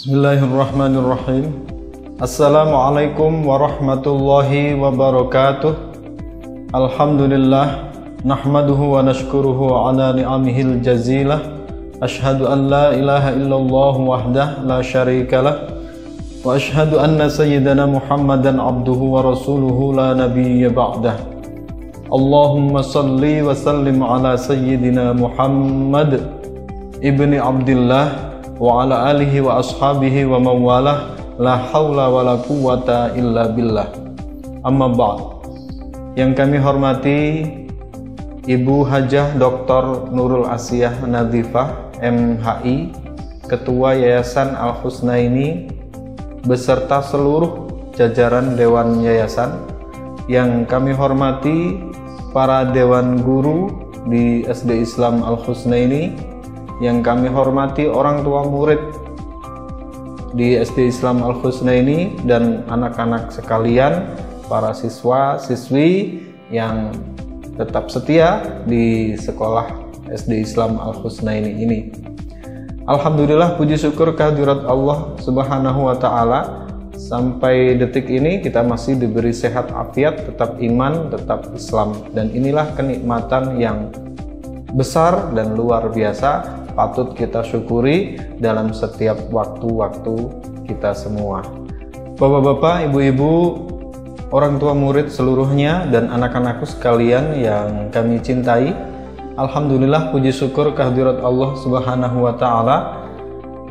Bismillahirrahmanirrahim. Assalamualaikum warahmatullahi wabarakatuh. Alhamdulillah, nahmaduhu wa nashkuruhu ala ni'amihil jazilah. Ashhadu an la ilaha illallah wahdah la syarikalah. Wa ashhadu anna sayyidana Muhammadan abduhu wa rasuluhu la nabiyya ba'dah. Allahumma salli wa sallim ala sayyidina Muhammad ibni Abdillah wa ala alihi wa ashabihi wa mawalah, la hawla wa la quwwata illa billah. Amma ba'd. Yang kami hormati Ibu Hajah Dr. Nurul Asiyah Nadhifah MHI, Ketua Yayasan Al-Husnaini beserta seluruh jajaran Dewan Yayasan. Yang kami hormati para Dewan Guru di SD Islam Al-Husnaini, yang kami hormati orang tua murid di SD Islam Al-Husnaini dan anak-anak sekalian, para siswa siswi yang tetap setia di sekolah SD Islam Al-Husnaini ini. Alhamdulillah, puji syukur kehadirat Allah Subhanahu wa Ta'ala, sampai detik ini kita masih diberi sehat afiat, tetap iman, tetap Islam, dan inilah kenikmatan yang besar dan luar biasa, patut kita syukuri dalam setiap waktu-waktu kita semua. Bapak-bapak, ibu-ibu, orang tua murid seluruhnya, dan anak-anakku sekalian yang kami cintai, alhamdulillah, puji syukur kehadirat Allah Subhanahu wa Ta'ala,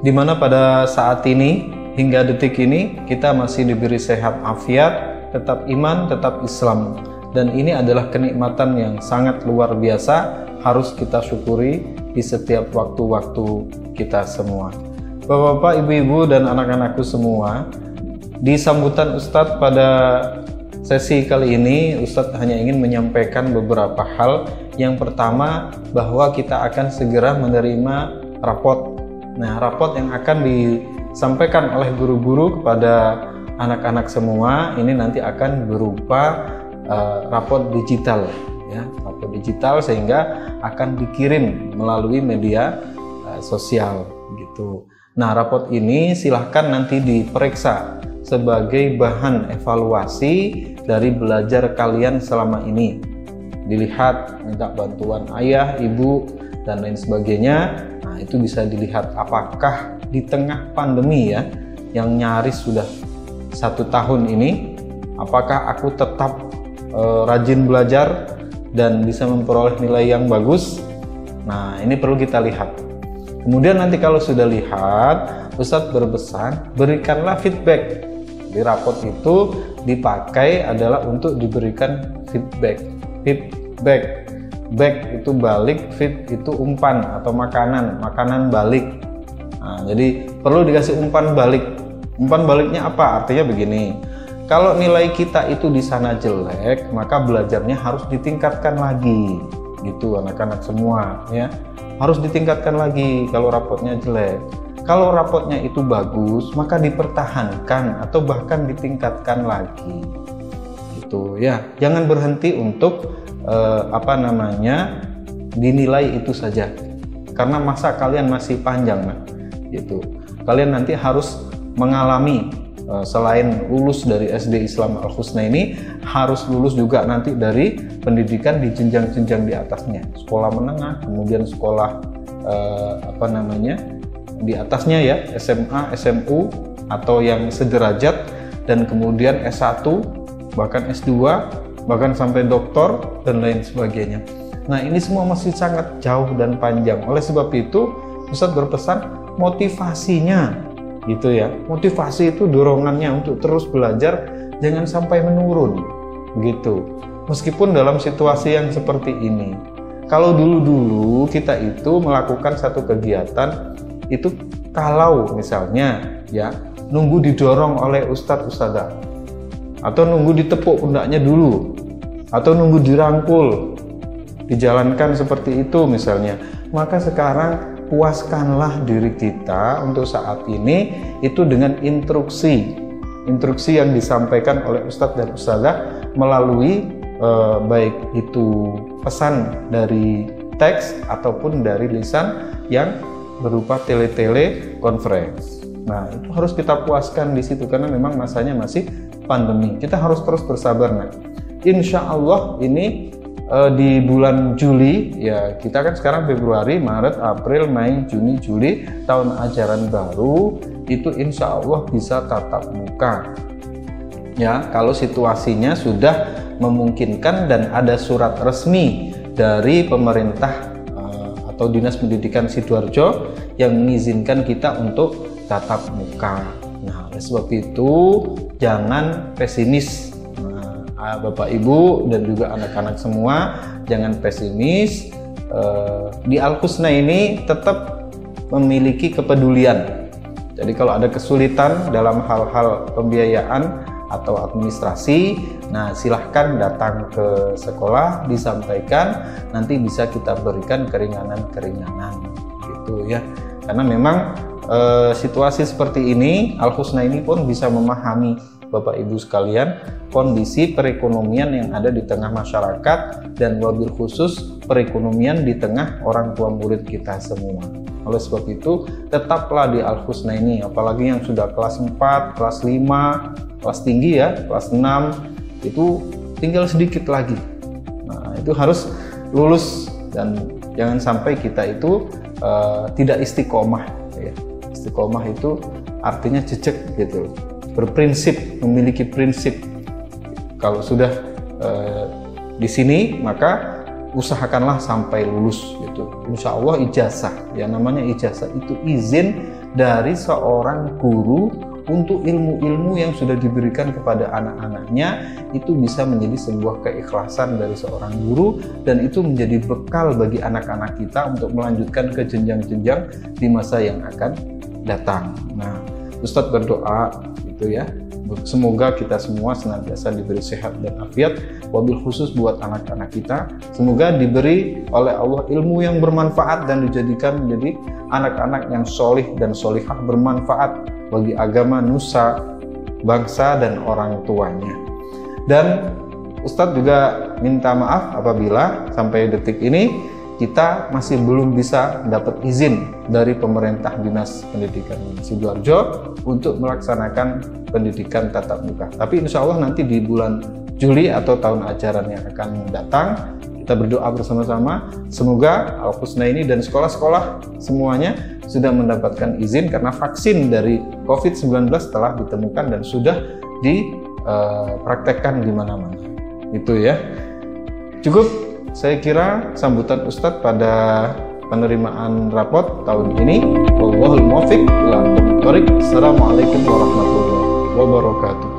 di mana pada saat ini hingga detik ini kita masih diberi sehat afiat, tetap iman, tetap Islam, dan ini adalah kenikmatan yang sangat luar biasa, harus kita syukuri di setiap waktu-waktu kita semua. Bapak-bapak, ibu-ibu, dan anak-anakku semua, di sambutan Ustadz pada sesi kali ini, Ustadz hanya ingin menyampaikan beberapa hal. Yang pertama, bahwa kita akan segera menerima rapot. Nah, rapot yang akan disampaikan oleh guru-guru kepada anak-anak semua ini nanti akan berupa rapot digital, ya, rapot digital, sehingga akan dikirim melalui media sosial gitu. Nah, rapot ini silahkan nanti diperiksa sebagai bahan evaluasi dari belajar kalian selama ini. Dilihat, minta bantuan ayah, ibu, dan lain sebagainya. Nah, itu bisa dilihat apakah di tengah pandemi ya, yang nyaris sudah 1 tahun ini, apakah aku tetap rajin belajar dan bisa memperoleh nilai yang bagus. Nah, ini perlu kita lihat. Kemudian nanti kalau sudah lihat, Ustadz berpesan, berikanlah feedback. Di rapot itu dipakai adalah untuk diberikan feedback. Feedback, back itu balik, feed itu umpan atau makanan, makanan balik. Nah, jadi perlu dikasih umpan balik. Umpan baliknya apa? Artinya begini, kalau nilai kita itu di sana jelek, maka belajarnya harus ditingkatkan lagi, gitu anak-anak semua ya. Harus ditingkatkan lagi kalau rapotnya jelek. Kalau rapotnya itu bagus, maka dipertahankan atau bahkan ditingkatkan lagi, gitu ya. Jangan berhenti untuk dinilai itu saja, karena masa kalian masih panjang, gitu. Kalian nanti harus mengalami selain lulus dari SD Islam Al-Husnaini, harus lulus juga nanti dari pendidikan di jenjang-jenjang di atasnya, sekolah menengah, kemudian sekolah di atasnya ya, SMA, SMU, atau yang sederajat, dan kemudian S1, bahkan S2, bahkan sampai doktor, dan lain sebagainya. Nah, ini semua masih sangat jauh dan panjang. Oleh sebab itu, Ustadz berpesan motivasinya, gitu ya. Motivasi itu dorongannya untuk terus belajar, jangan sampai menurun, gitu. Meskipun dalam situasi yang seperti ini. Kalau dulu-dulu kita itu melakukan satu kegiatan itu, kalau misalnya ya nunggu didorong oleh ustadz-ustadzah, atau nunggu ditepuk pundaknya dulu, atau nunggu dirangkul, dijalankan seperti itu misalnya, maka sekarang puaskanlah diri kita untuk saat ini itu dengan instruksi yang disampaikan oleh ustadz dan ustadzah melalui baik itu pesan dari teks ataupun dari lisan yang berupa tele-conference. Nah, itu harus kita puaskan di situ karena memang masanya masih pandemi. Kita harus terus bersabar. Nah, insya Allah ini di bulan Juli, ya kita kan sekarang Februari, Maret, April, Mei, Juni, Juli, tahun ajaran baru itu insya Allah bisa tatap muka. Ya, kalau situasinya sudah memungkinkan dan ada surat resmi dari pemerintah atau Dinas Pendidikan Sidoarjo yang mengizinkan kita untuk tatap muka. Nah, oleh sebab itu jangan pesimis. Bapak Ibu dan juga anak-anak semua jangan pesimis. Di Al-Husna ini tetap memiliki kepedulian. Jadi kalau ada kesulitan dalam hal-hal pembiayaan atau administrasi, nah silahkan datang ke sekolah, disampaikan, nanti bisa kita berikan keringanan-keringanan gitu ya. Karena memang situasi seperti ini, Al-Husna ini pun bisa memahami Bapak Ibu sekalian kondisi perekonomian yang ada di tengah masyarakat dan wabil khusus perekonomian di tengah orang tua murid kita semua. Oleh sebab itu tetaplah di Al-Husna ini, apalagi yang sudah kelas 4, kelas 5, kelas tinggi ya, kelas 6 itu tinggal sedikit lagi. Nah, itu harus lulus dan jangan sampai kita itu tidak istiqomah ya. Istiqomah itu artinya jejak gitu, berprinsip, memiliki prinsip. Kalau sudah di sini maka usahakanlah sampai lulus gitu. Insya Allah ijazah, ya namanya ijazah itu izin dari seorang guru untuk ilmu-ilmu yang sudah diberikan kepada anak-anaknya, itu bisa menjadi sebuah keikhlasan dari seorang guru dan itu menjadi bekal bagi anak-anak kita untuk melanjutkan ke jenjang-jenjang di masa yang akan datang. Nah, Ustadz berdoa gitu ya, semoga kita semua senantiasa diberi sehat dan afiat, wabil khusus buat anak-anak kita, semoga diberi oleh Allah ilmu yang bermanfaat dan dijadikan menjadi anak-anak yang solih dan solihah, bermanfaat bagi agama, nusa, bangsa dan orang tuanya. Dan Ustadz juga minta maaf apabila sampai detik ini kita masih belum bisa dapat izin dari pemerintah Dinas Pendidikan Sidoarjo untuk melaksanakan pendidikan tatap muka. Tapi insya Allah nanti di bulan Juli atau tahun ajaran yang akan datang, kita berdoa bersama-sama semoga Al-Husna ini dan sekolah-sekolah semuanya sudah mendapatkan izin karena vaksin dari COVID-19 telah ditemukan dan sudah dipraktekkan di mana-mana. Itu ya. Cukup saya kira sambutan Ustadz pada penerimaan rapot tahun ini. Wallahul muwaffiq ila aqwamit thoriq. Assalamualaikum warahmatullahi wabarakatuh.